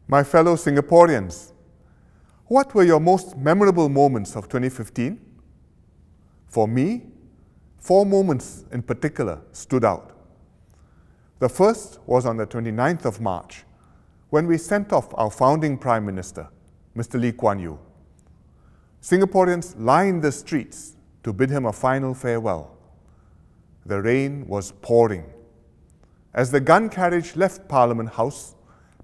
My fellow Singaporeans, what were your most memorable moments of 2015? For me, 4 moments in particular stood out. The first was on the 29th of March, when we sent off our founding Prime Minister, Mr. Lee Kuan Yew. Singaporeans lined the streets to bid him a final farewell. The rain was pouring. As the gun carriage left Parliament House,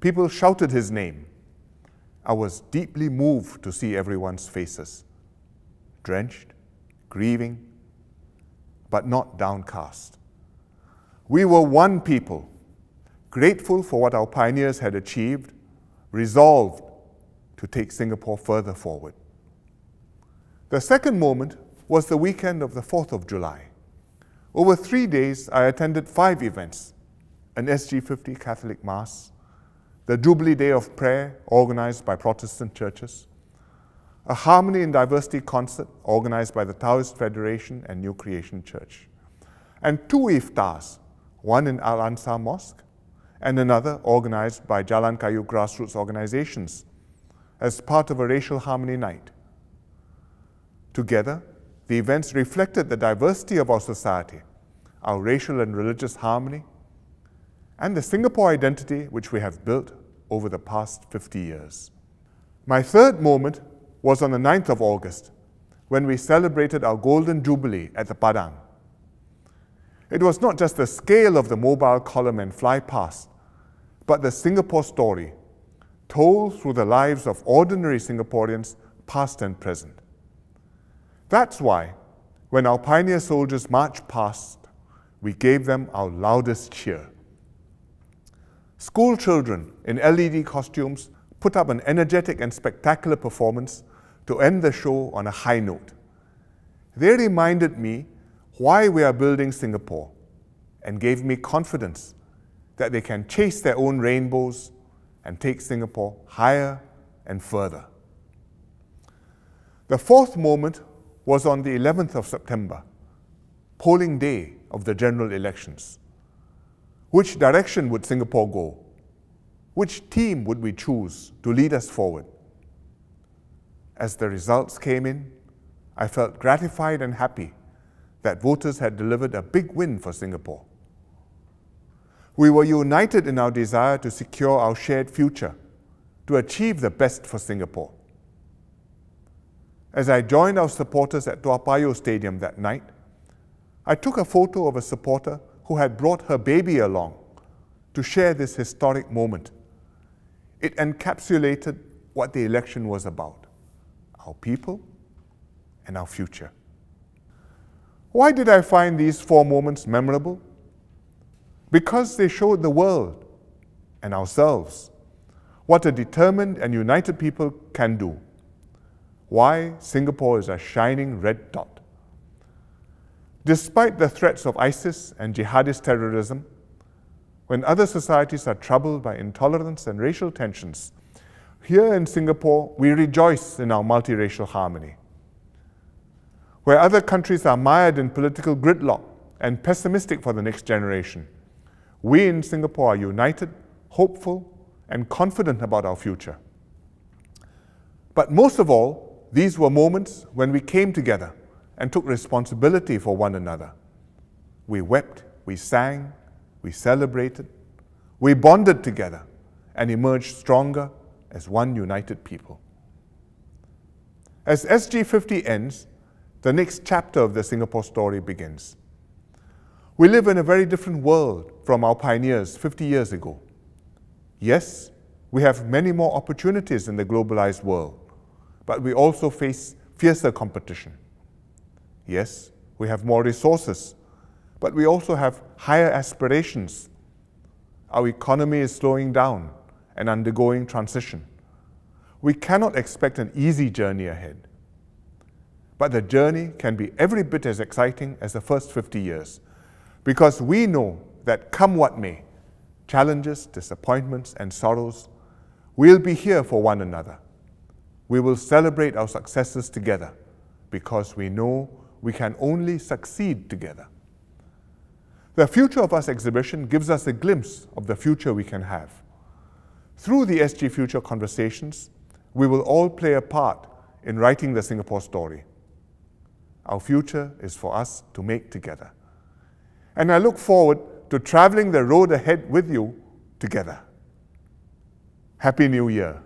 people shouted his name. I was deeply moved to see everyone's faces, drenched, grieving, but not downcast. We were one people, grateful for what our pioneers had achieved, resolved to take Singapore further forward. The second moment was the weekend of the 4th of July. Over 3 days, I attended 5 events: an SG50 Catholic Mass, the Jubilee Day of Prayer organized by Protestant churches, a Harmony in Diversity concert organized by the Taoist Federation and New Creation Church, and 2 iftars, one in Al-Ansar Mosque and another organized by Jalan Kayu grassroots organizations as part of a racial harmony night. Together, the events reflected the diversity of our society, our racial and religious harmony, and the Singapore identity which we have built over the past 50 years. My third moment was on the 9th of August, when we celebrated our Golden Jubilee at the Padang. It was not just the scale of the mobile column and fly past, but the Singapore story, told through the lives of ordinary Singaporeans, past and present. That's why, when our pioneer soldiers marched past, we gave them our loudest cheer. School children in LED costumes put up an energetic and spectacular performance to end the show on a high note. They reminded me why we are building Singapore and gave me confidence that they can chase their own rainbows and take Singapore higher and further. The fourth moment was on the 11th of September, polling day of the general elections. Which direction would Singapore go? Which team would we choose to lead us forward? As the results came in, I felt gratified and happy that voters had delivered a big win for Singapore. We were united in our desire to secure our shared future, to achieve the best for Singapore. As I joined our supporters at Toa Payoh Stadium that night, I took a photo of a supporter who had brought her baby along to share this historic moment. It encapsulated what the election was about: our people and our future. Why did I find these 4 moments memorable? Because they showed the world and ourselves what a determined and united people can do. Why Singapore is a shining red dot. Despite the threats of ISIS and jihadist terrorism, when other societies are troubled by intolerance and racial tensions, here in Singapore, we rejoice in our multiracial harmony. Where other countries are mired in political gridlock and pessimistic for the next generation, we in Singapore are united, hopeful, and confident about our future. But most of all, these were moments when we came together and took responsibility for one another. We wept, we sang, we celebrated, we bonded together and emerged stronger as one united people. As SG50 ends, the next chapter of the Singapore story begins. We live in a very different world from our pioneers 50 years ago. Yes, we have many more opportunities in the globalized world, but we also face fiercer competition. Yes, we have more resources, but we also have higher aspirations. Our economy is slowing down and undergoing transition. We cannot expect an easy journey ahead. But the journey can be every bit as exciting as the first 50 years, because we know that come what may, challenges, disappointments, and sorrows, we'll be here for one another. We will celebrate our successes together, because we know we can only succeed together. The Future of Us exhibition gives us a glimpse of the future we can have. Through the SG Future conversations, we will all play a part in writing the Singapore story. Our future is for us to make together. And I look forward to traveling the road ahead with you together. Happy New Year.